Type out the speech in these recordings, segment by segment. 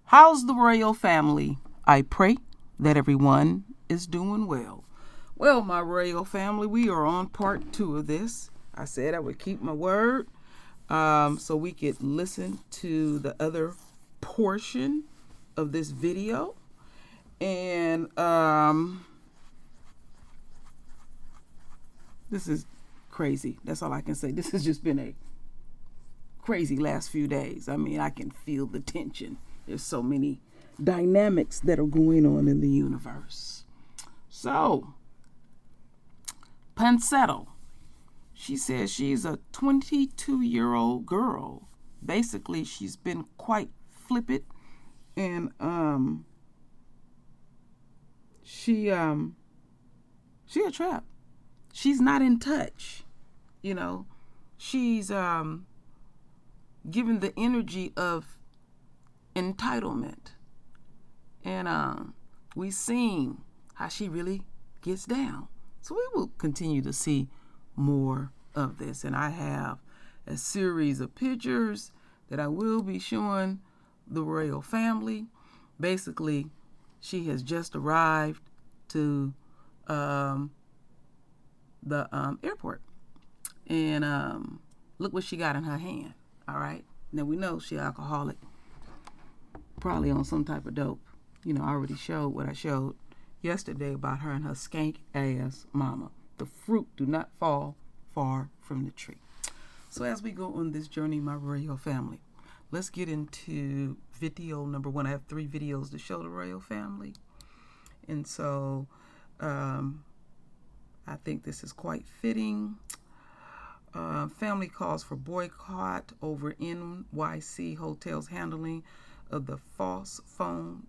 How's the royal family? I pray that everyone is doing well. Well, my royal family, we are on part 2 of this. I said I would keep my word so we could listen to the other portion of this video. And this is crazy. That's all I can say. This has just been a crazy last few days. I mean, I can feel the tension. There's so many dynamics that are going on in the universe. So, Pancetto, she says she's a 22-year-old girl. Basically, she's been quite flippant, and she a trap. She's not in touch, you know. She's given the energy of entitlement, and we've seen how she really gets down. So we will continue to see more of this, and I have a series of pictures that I will be showing the royal family. Basically, she has just arrived to the airport, and look what she got in her hand. All right, now we know she's alcoholic, probably on some type of dope. You know, I already showed what I showed yesterday about her and her skank ass mama. The fruit do not fall far from the tree. So as we go on this journey, my royal family, let's get into video number 1. I have 3 videos to show the royal family, and so I think this is quite fitting. Family calls for boycott over NYC hotel's handling of the false phone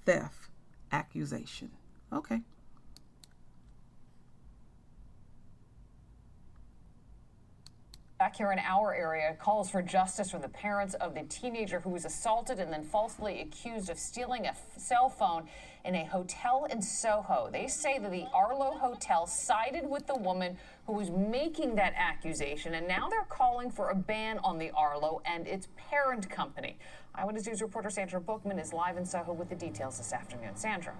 theft accusation. Okay. Back here in our area, calls for justice for the parents of the teenager who was assaulted and then falsely accused of stealing a cell phone in a hotel in Soho. They say that the Arlo Hotel sided with the woman who was making that accusation, and now they're calling for a ban on the Arlo and its parent company. Eyewitness News reporter Sandra Bookman is live in Soho with the details this afternoon. Sandra.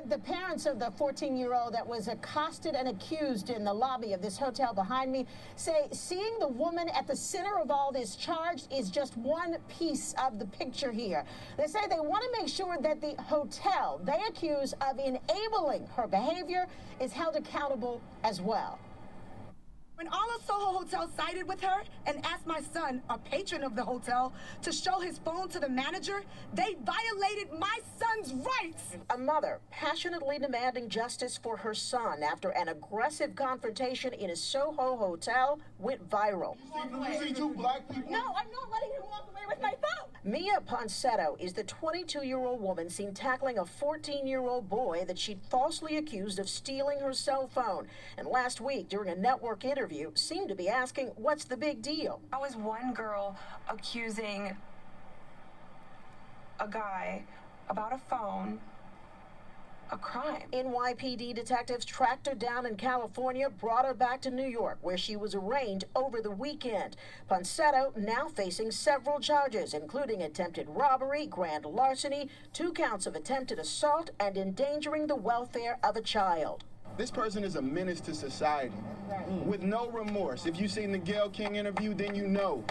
The parents of the 14-year-old that was accosted and accused in the lobby of this hotel behind me say seeing the woman at the center of all this charge is just one piece of the picture here. They say they want to make sure that the hotel they accuse of enabling her behavior is held accountable as well. When Arlo Soho Hotel sided with her and asked my son, a patron of the hotel, to show his phone to the manager, they violated my son's rights. A mother passionately demanding justice for her son after an aggressive confrontation in a Soho hotel went viral. You see 2 black people? No, I'm not letting him walk away with my phone. Mia Pancetto is the 22-year-old woman seen tackling a 14-year-old boy that she'd falsely accused of stealing her cell phone. And last week, during a network interview, seemed to be asking, what's the big deal? I was one girl accusing a guy about a phone, a crime. NYPD detectives tracked her down in California, brought her back to New York, where she was arraigned over the weekend. Pancetto now facing several charges, including attempted robbery, grand larceny, 2 counts of attempted assault, and endangering the welfare of a child. This person is a menace to society with no remorse. If you've seen the Gayle King interview, then you know.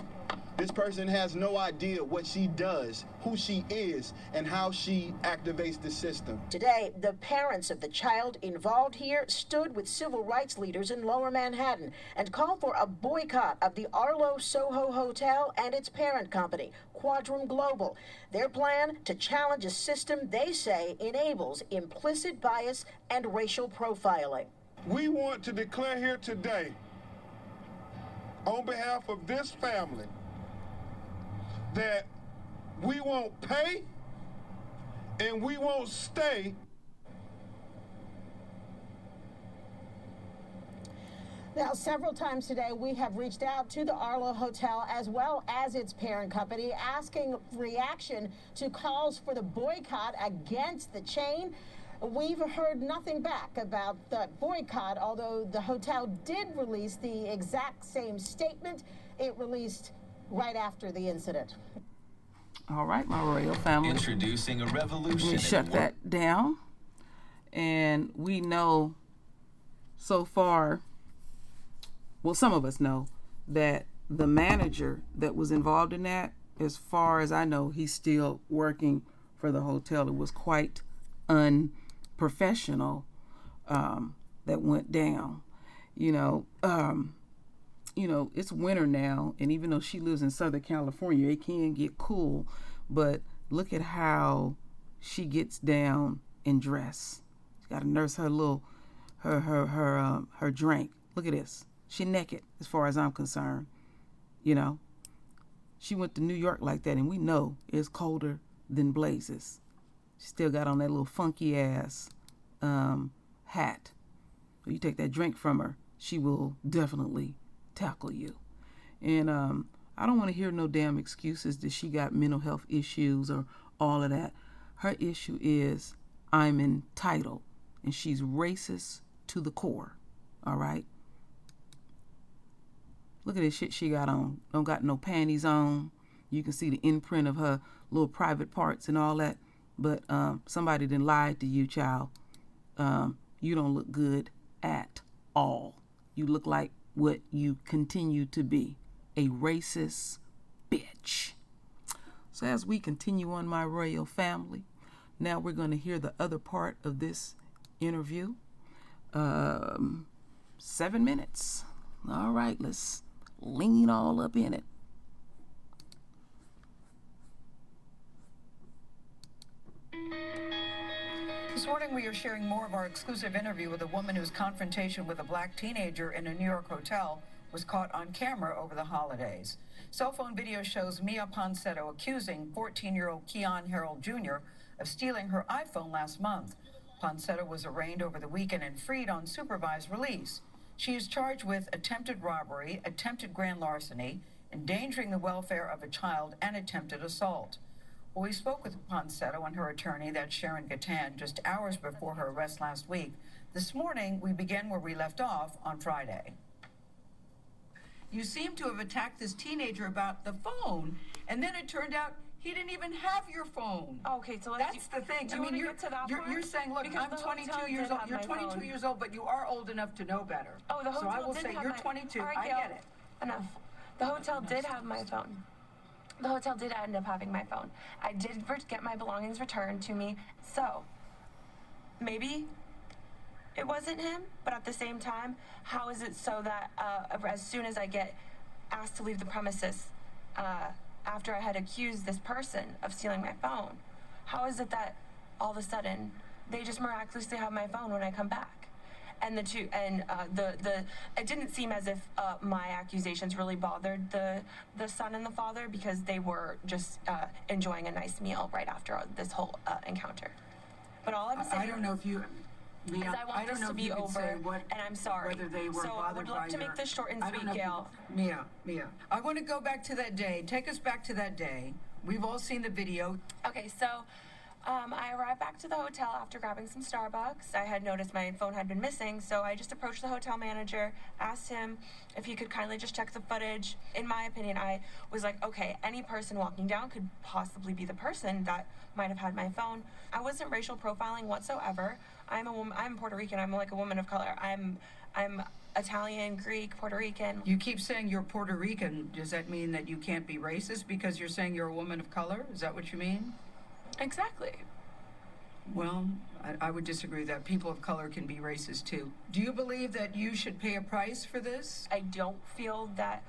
This person has no idea what she does, who she is, and how she activates the system. Today, the parents of the child involved here stood with civil rights leaders in Lower Manhattan and called for a boycott of the Arlo Soho Hotel and its parent company, Quadrum Global. Their plan to challenge a system they say enables implicit bias and racial profiling. We want to declare here today, on behalf of this family, that we won't pay and we won't stay. Now, several times today, we have reached out to the Arlo Hotel as well as its parent company, asking reaction to calls for the boycott against the chain. We've heard nothing back about the boycott, although the hotel did release the exact same statement it released right after the incident. All right, my royal family. Introducing a revolution. We shut that down. And we know so far, well, some of us know that the manager that was involved in that, as far as I know, he's still working for the hotel. It was quite unprofessional that went down. You know, it's winter now, and even though she lives in Southern California, it can get cool. But look at how she gets down and dress. She got to nurse her little, her drink. Look at this. She naked, as far as I'm concerned. You know, she went to New York like that, and we know it's colder than blazes. She still got on that little funky ass hat. So you take that drink from her, she will definitely tackle you. And I don't want to hear no damn excuses that she got mental health issues or all of that. Her issue is I'm entitled, and she's racist to the core. All right. Look at this shit she got on. Don't got no panties on. You can see the imprint of her little private parts and all that. But somebody done lied to you, child. You don't look good at all. You look like what you continue to be, a racist bitch. So as we continue on, my royal family, now we're going to hear the other part of this interview. 7 minutes. All right, let's lean all up in it. This morning we are sharing more of our exclusive interview with a woman whose confrontation with a black teenager in a New York hotel was caught on camera over the holidays. Cell phone video shows Mia Ponsetto accusing 14-year-old Keon Harold Jr. of stealing her iPhone last month. Ponsetto was arraigned over the weekend and freed on supervised release. She is charged with attempted robbery, attempted grand larceny, endangering the welfare of a child, and attempted assault. Well, we spoke with Ponsetto and her attorney, that's Sharon Gatan, just hours before her arrest last week. This morning, we begin where we left off on Friday. You seem to have attacked this teenager about the phone, and then it turned out he didn't even have your phone. Okay, so that's the thing. I mean, you're saying, look, I'm 22 years old. You're 22 years old, but you are old enough to know better. Oh, the hotel so I will did say have you're my... 22. Right, I get it. Enough. The hotel did have my phone. The hotel did end up having my phone. I did get my belongings returned to me. So maybe it wasn't him, but at the same time, how is it so that as soon as I get asked to leave the premises after I had accused this person of stealing my phone, how is it that all of a sudden they just miraculously have my phone when I come back? And it didn't seem as if my accusations really bothered the son and the father, because they were just enjoying a nice meal right after this whole encounter. But all I'm saying, I don't know if you, Mia, I want this to be over, and I'm sorry. Whether they were so I would love to make this short and sweet, Gail. Mia, I want to go back to that day. Take us back to that day. We've all seen the video. Okay, so I arrived back to the hotel after grabbing some Starbucks. I had noticed my phone had been missing, so I just approached the hotel manager, asked him if he could kindly just check the footage. In my opinion, I was like, okay, any person walking down could possibly be the person that might have had my phone. I wasn't racial profiling whatsoever. I'm a woman. I'm Puerto Rican. I'm like a woman of color. I'm Italian, Greek, Puerto Rican. You keep saying you're Puerto Rican. Does that mean that you can't be racist because you're saying you're a woman of color? Is that what you mean? Exactly. Well, I would disagree that people of color can be racist too. Do you believe that you should pay a price for this? I don't feel that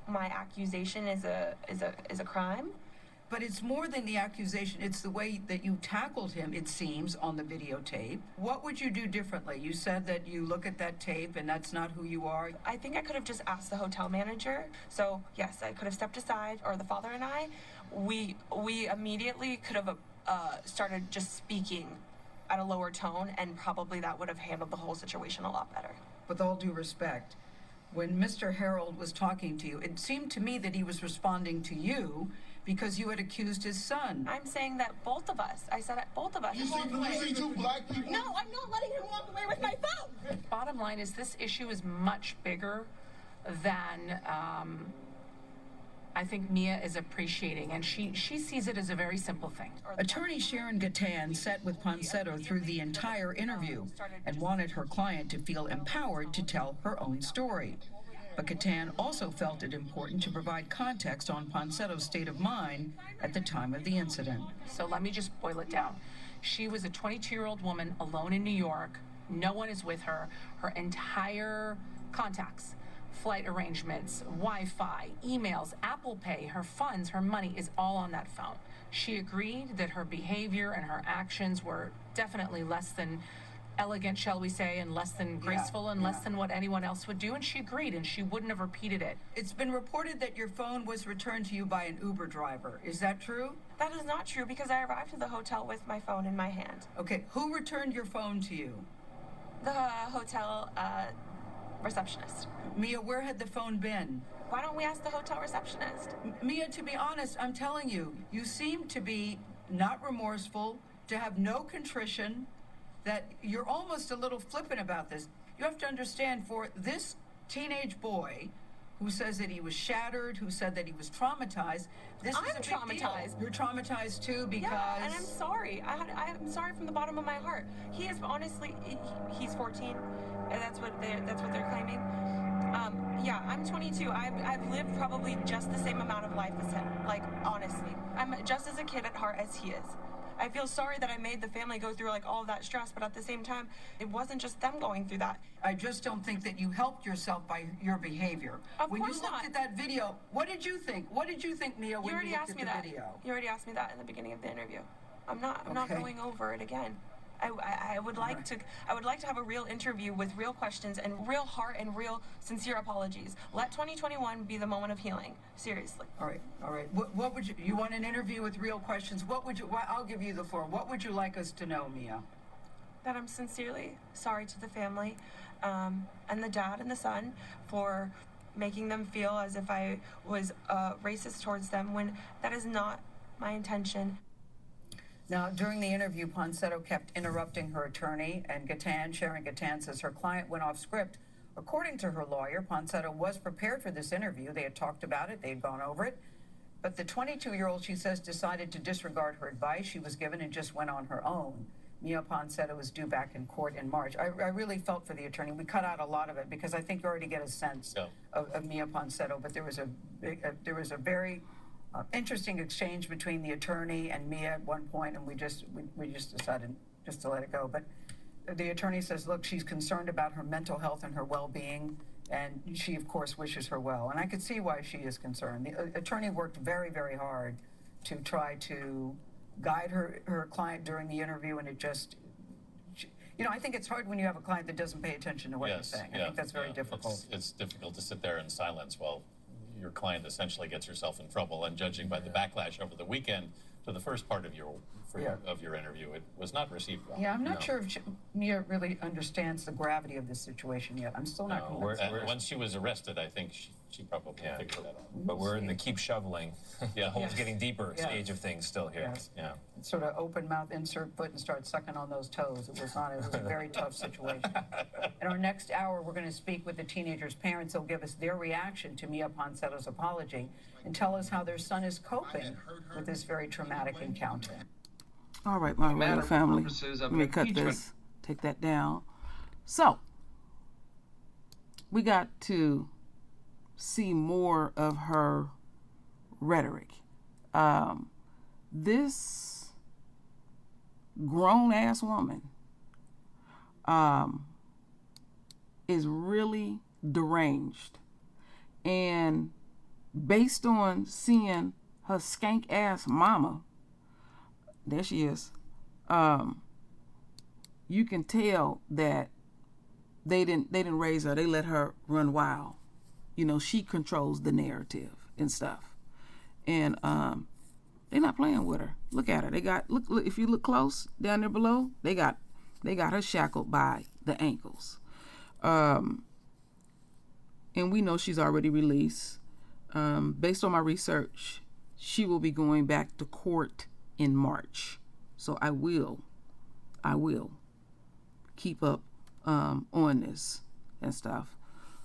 my accusation is a crime. But it's more than the accusation. It's the way that you tackled him, it seems, on the videotape. What would you do differently? You said that you look at that tape and that's not who you are. I think I could have just asked the hotel manager. So, yes, I could have stepped aside, or the father and I. We immediately could have started just speaking at a lower tone, and probably that would have handled the whole situation a lot better. With all due respect, when Mr. Harold was talking to you, it seemed to me that he was responding to you because you had accused his son. I'm saying that both of us. I said both of us. You see two black people? No, I'm not letting him walk away with my phone. Bottom line is this issue is much bigger than I think Mia is appreciating, and she sees it as a very simple thing. Attorney Sharon Gatan sat with Ponsetto through the entire interview and wanted her client to feel empowered to tell her own story. But Gatan also felt it important to provide context on Ponsetto's state of mind at the time of the incident. So let me just boil it down. She was a 22-year-old woman alone in New York. No one is with her. Her entire contacts, flight arrangements, Wi-Fi, emails, Apple Pay, her funds, her money is all on that phone. She agreed that her behavior and her actions were definitely less than elegant, shall we say, and less than graceful and less than what anyone else would do, and she agreed, and she wouldn't have repeated it. It's been reported that your phone was returned to you by an Uber driver. Is that true? That is not true because I arrived at the hotel with my phone in my hand. Okay, who returned your phone to you? The hotel receptionist. Mia, where had the phone been? Why don't we ask the hotel receptionist? Mia, to be honest, I'm telling you, you seem to be not remorseful, to have no contrition, that you're almost a little flippant about this. You have to understand, for this teenage boy who says that he was shattered, who said that he was traumatized, this is a big traumatized. deal. You're traumatized too because... Yeah, and I'm sorry. I'm sorry from the bottom of my heart. He is honestly, he's 14, and that's what they're claiming. Yeah, I'm 22. I've lived probably just the same amount of life as him. Like, honestly, I'm just as a kid at heart as he is. I feel sorry that I made the family go through like all of that stress, but at the same time, it wasn't just them going through that. I just don't think that you helped yourself by your behavior. When you looked at that video, what did you think? What did you think, Mia, when you looked at the video? You already asked me that in the beginning of the interview. I'm not going over it again. I would like to have a real interview with real questions and real heart and real sincere apologies. Let 2021 be the moment of healing. Seriously. All right. What would you want an interview with real questions? I'll give you the floor. What would you like us to know, Mia? That I'm sincerely sorry to the family, and the dad and the son for making them feel as if I was racist towards them when that is not my intention. Now, during the interview, Ponsetto kept interrupting her attorney, and Sharon Gatan says her client went off script. According to her lawyer, Ponsetto was prepared for this interview. They had talked about it. They had gone over it. But the 22-year-old, she says, decided to disregard her advice she was given and just went on her own. Mia Ponsetto was due back in court in March. I really felt for the attorney. We cut out a lot of it because I think you already get a sense of Mia Ponsetto, but there was a very interesting exchange between the attorney and Mia at one point, and we just decided just to let it go. But the attorney says, look, she's concerned about her mental health and her well-being, and she, of course, wishes her well. And I could see why she is concerned. The attorney worked very, very hard to try to guide her client during the interview, and it just, I think it's hard when you have a client that doesn't pay attention to what you're saying. I think that's very difficult. It's difficult to sit there in silence while your client essentially gets herself in trouble, and judging by the backlash over the weekend to the first part of your interview, it was not received well. Yeah, I'm not sure if Mia really understands the gravity of this situation yet. I'm still not convinced. Once she was arrested, I think she probably figured that out. But we're in the keep shoveling, the hole's getting deeper stage of things still here. Yes. Yeah. Sort of open mouth, insert foot, and start sucking on those toes. It was a very tough situation. In our next hour, we're going to speak with the teenagers' parents. They'll give us their reaction to Mia Ponsetto's apology and tell us how their son is coping with this very traumatic encounter. All right, my radio family. Let me cut this, take that down. So, we got to see more of her rhetoric. This grown-ass woman is really deranged. And based on seeing her skank-ass mama, there she is, you can tell that they didn't raise her. They let her run wild. She controls the narrative and stuff. And they're not playing with her. Look at her. They got look if you look close down there below, they got her shackled by the ankles. And we know she's already released. Based on my research, she will be going back to court in March. So I will keep up on this and stuff.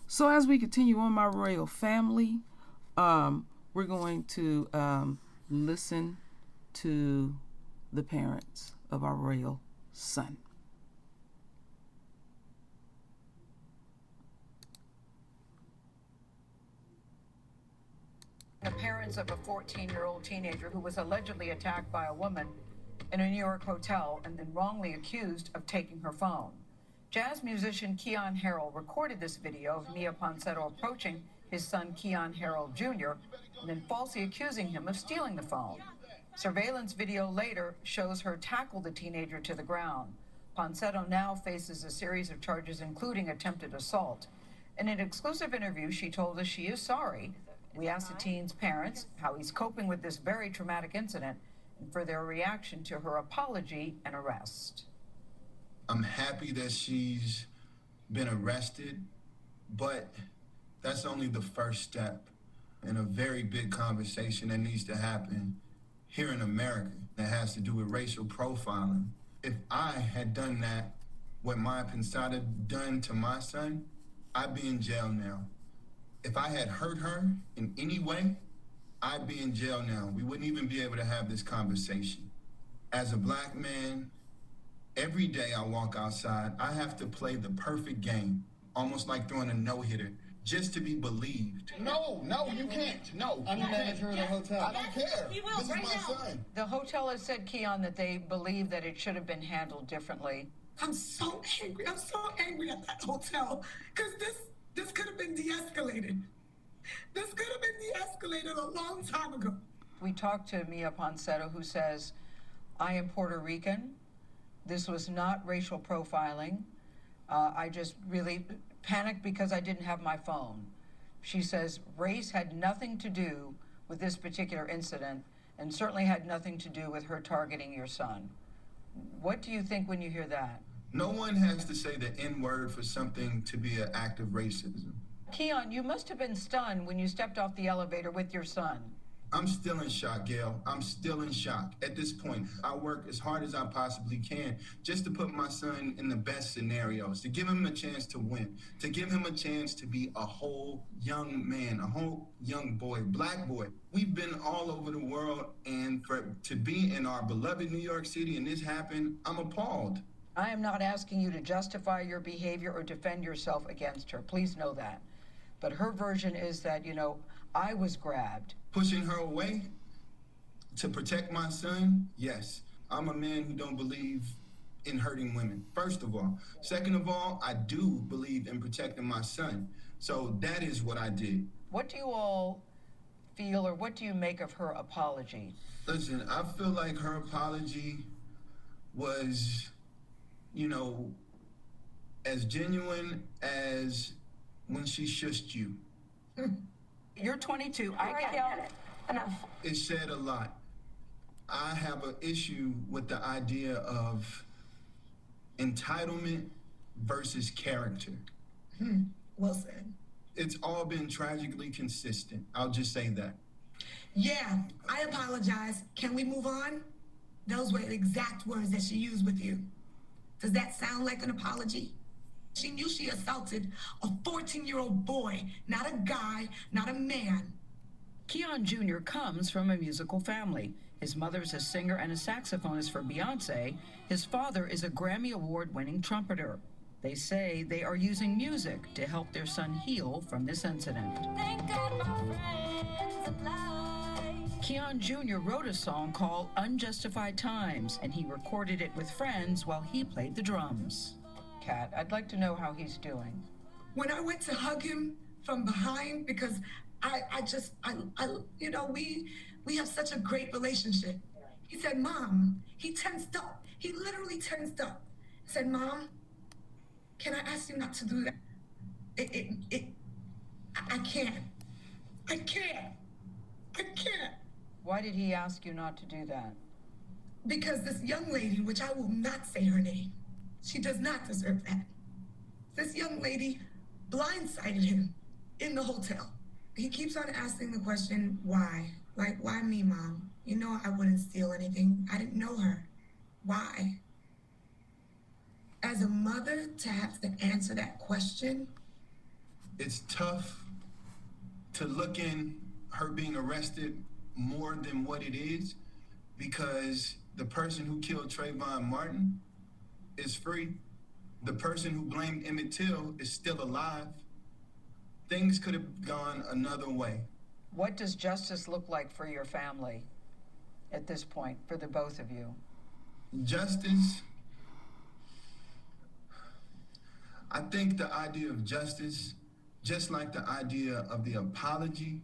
So as we continue on, my royal family, we're we're going to listen to the parents of our royal son. The parents of a 14-year-old teenager who was allegedly attacked by a woman in a New York hotel and then wrongly accused of taking her phone. Jazz musician Keon Harrell recorded this video of Mia Ponsetto approaching his son Keon Harrell Jr. and then falsely accusing him of stealing the phone. Surveillance video later shows her tackle the teenager to the ground. Ponsetto now faces a series of charges, including attempted assault. In an exclusive interview, she told us she is sorry. We asked the teen's parents how he's coping with this very traumatic incident and for their reaction to her apology and arrest. I'm happy that she's been arrested, but that's only the first step in a very big conversation that needs to happen here in America that has to do with racial profiling. If I had done that, what Mia Ponsetto done to my son, I'd be in jail now. If I had hurt her in any way, I'd be in jail now. We wouldn't even be able to have this conversation. As a black man, every day I walk outside, I have to play the perfect game, almost like throwing a no-hitter, just to be believed. No, you can't. No. I'm the manager of the hotel. I don't care. He will, this right is my now. son. The hotel has said, Keon, that they believe that it should have been handled differently. I'm so angry. I'm so angry at that hotel because this could have been de-escalated. This could have been de-escalated a long time ago. We talked to Mia Ponsetto, who says, I am Puerto Rican. This was not racial profiling. I just really panicked because I didn't have my phone. She says race had nothing to do with this particular incident and certainly had nothing to do with her targeting your son. What do you think when you hear that? No one has to say the N-word for something to be an act of racism. Keon, you must have been stunned when you stepped off the elevator with your son. I'm still in shock, Gail. I'm still in shock. At this point, I work as hard as I possibly can just to put my son in the best scenarios, to give him a chance to win, to give him a chance to be a whole young man, a whole young boy, black boy. We've been all over the world, and to be in our beloved New York City and this happened, I'm appalled. I am not asking you to justify your behavior or defend yourself against her. Please know that. But her version is that, I was grabbed. Pushing her away to protect my son? Yes. I'm a man who don't believe in hurting women, first of all. Second of all, I do believe in protecting my son. So that is what I did. What do you all feel, or what do you make of her apology? Listen, I feel like her apology was, as genuine as when she shushed you. You're 22. I get it. Enough. It said a lot. I have an issue with the idea of entitlement versus character. Well said. It's all been tragically consistent. I'll just say that. Yeah, I apologize. Can we move on? Those were the exact words that she used with you. Does that sound like an apology? She knew she assaulted a 14-year-old boy, not a guy, not a man. Keon Jr. comes from a musical family. His mother's a singer and a saxophonist for Beyonce. His father is a Grammy Award-winning trumpeter. They say they are using music to help their son heal from this incident. Thank God my friends alive. Keon Jr. wrote a song called Unjustified Times, and he recorded it with friends while he played the drums. Kat, I'd like to know how he's doing. When I went to hug him from behind, because we have such a great relationship. He said, Mom, he tensed up. He literally tensed up. He said, Mom, can I ask you not to do that? I can't. Why did he ask you not to do that? Because this young lady, which I will not say her name, she does not deserve that. This young lady blindsided him in the hotel. He keeps on asking the question, why? Like, why me, Mom? You know I wouldn't steal anything. I didn't know her. Why? As a mother, to have to answer that question. It's tough to look in her being arrested more than what it is, because the person who killed Trayvon Martin is free. The person who blamed Emmett Till is still alive. Things could have gone another way. What does justice look like for your family at this point, for the both of you? Justice, I think the idea of justice, just like the idea of the apology,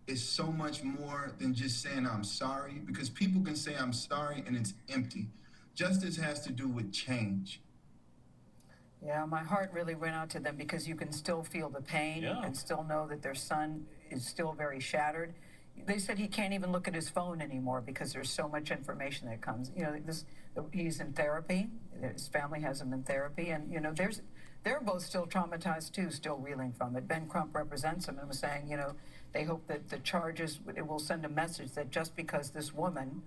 is so much more than just saying I'm sorry, because people can say I'm sorry and it's empty. Justice has to do with change. Yeah, my heart really went out to them, because you can still feel the pain. Yeah. You can still know that their son is still very shattered. They said he can't even look at his phone anymore because there's so much information that comes. You know, he's in therapy. His family has him in therapy, and you know, they're both still traumatized too, still reeling from it. Ben Crump represents him and was saying, you know, they hope that the charges, it will send a message that just because this woman,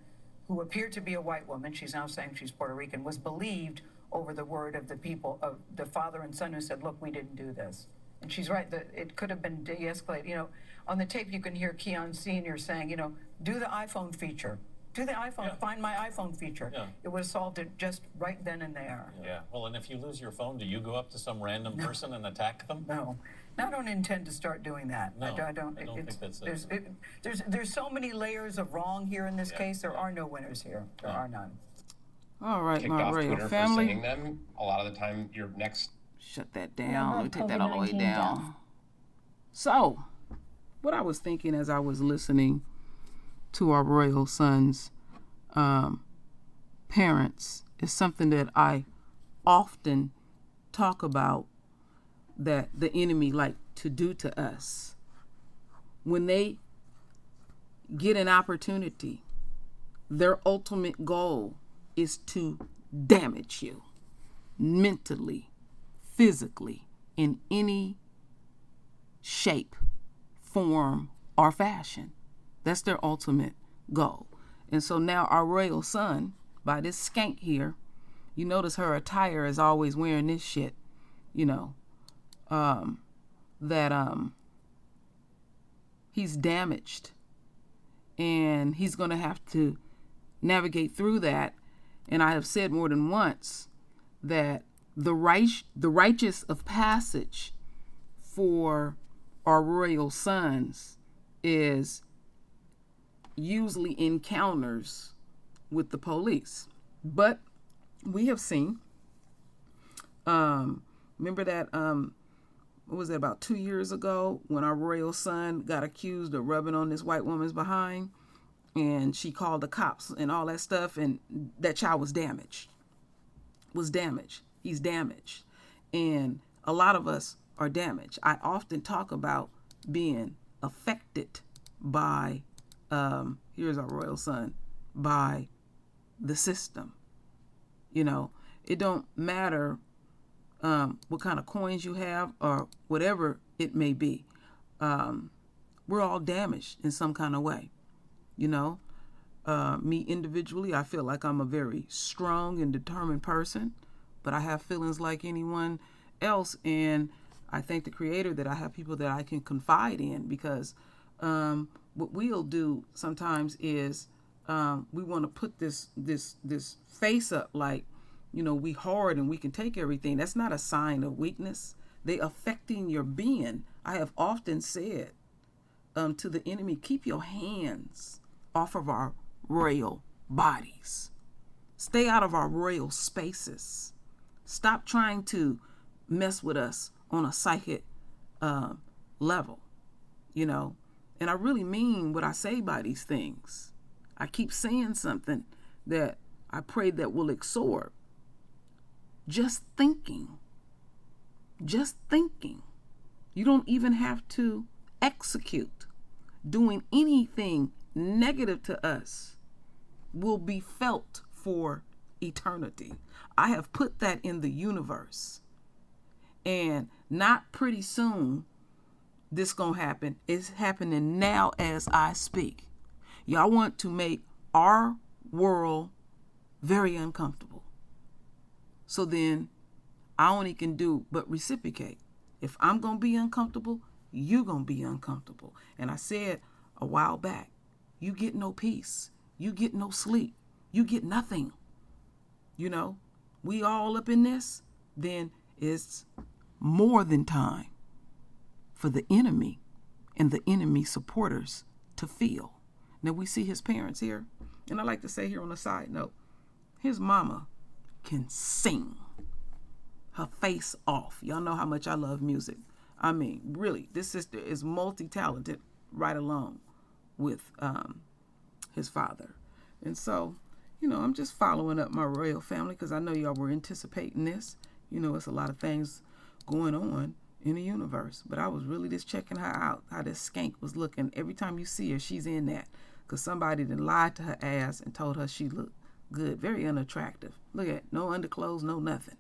who appeared to be a white woman, she's now saying she's Puerto Rican, was believed over the word of the people, of the father and son who said, look, we didn't do this. And she's right, that it could have been de-escalated. You know, on the tape you can hear Keon Sr. saying, you know, do the iPhone feature. Do the iPhone, find my iPhone feature. Yeah. It would have solved it just right then and there. Yeah, well, and if you lose your phone, do you go up to some random person and attack them? No. I don't intend to start doing that. No, I don't think that's there's so many layers of wrong here in this case. There are no winners here. There are none. All right, Kicked my off royal Twitter family. for saying them. A lot of the time, your next. Shut that down. Let me take that all the way down. So, what I was thinking as I was listening to our royal sons' parents is something that I often talk about, that the enemy like to do to us. When they get an opportunity, their ultimate goal is to damage you mentally, physically, in any shape, form, or fashion. That's their ultimate goal. And so now our royal son, by this skank here, you notice her attire is always wearing this shit, you know, he's damaged, and he's going to have to navigate through that. And I have said more than once that the righteous of passage for our royal sons is usually encounters with the police. But we have seen, remember that, what was it, about 2 years ago, when our royal son got accused of rubbing on this white woman's behind, and she called the cops and all that stuff, and that child was damaged. He's damaged. And a lot of us are damaged. I often talk about being affected by, here's our royal son, by the system. You know, it don't matter what kind of coins you have or whatever it may be. We're all damaged in some kind of way. You know, me individually, I feel like I'm a very strong and determined person, but I have feelings like anyone else. And I thank the Creator that I have people that I can confide in, because what we'll do sometimes is we want to put this face up like, you know, we hard and we can take everything. That's not a sign of weakness. They affecting your being. I have often said to the enemy, keep your hands off of our royal bodies. Stay out of our royal spaces. Stop trying to mess with us on a psychic level, you know. And I really mean what I say by these things. I keep saying something that I pray that will absorb. Just thinking. You don't even have to execute. Doing anything negative to us will be felt for eternity. I have put that in the universe. And not pretty soon this gonna happen. It's happening now as I speak. Y'all want to make our world very uncomfortable. So then I only can do but reciprocate. If I'm going to be uncomfortable, you're going to be uncomfortable. And I said a while back. You get no peace. You get no sleep. You get nothing. You know, we all up in this, then it's more than time for the enemy and the enemy supporters to feel. Now we see his parents here, and I like to say here on a side note, his mama can sing her face off. Y'all know how much I love music. I mean, really, this sister is multi-talented right along with his father. And so, you know, I'm just following up my royal family because I know y'all were anticipating this. You know, it's a lot of things going on in the universe. But I was really just checking her out, how this skank was looking. Every time you see her, she's in that because somebody then lied to her ass and told her she looked good, very unattractive. Look at, no underclothes, no nothing.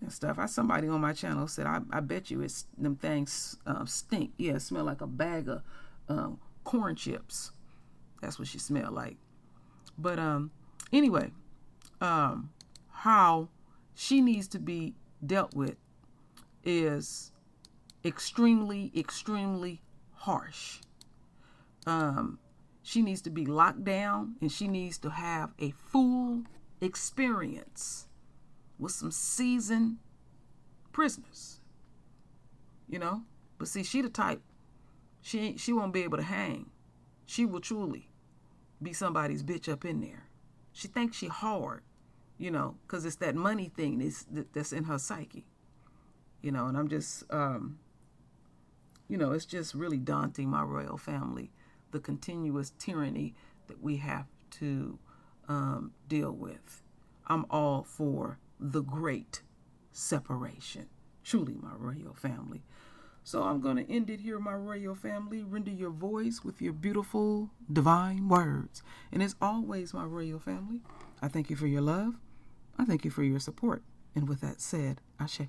And stuff. Somebody on my channel said, I bet you it's them things stink. Yeah, it smell like a bag of corn chips. That's what she smelled like. But anyway, how she needs to be dealt with is extremely, extremely harsh. She needs to be locked down, and she needs to have a full experience with some seasoned prisoners, you know. But see, she the type, she won't be able to hang. She will truly be somebody's bitch up in there. She thinks she hard, you know, because it's that money thing that's in her psyche, you know. And I'm just, you know, it's just really daunting, my royal family, the continuous tyranny that we have to deal with. I'm all for the great separation. Truly, my royal family. So I'm going to end it here, my royal family. Render your voice with your beautiful divine words. And as always, my royal family, I thank you for your love. I thank you for your support. And with that said, Ashe.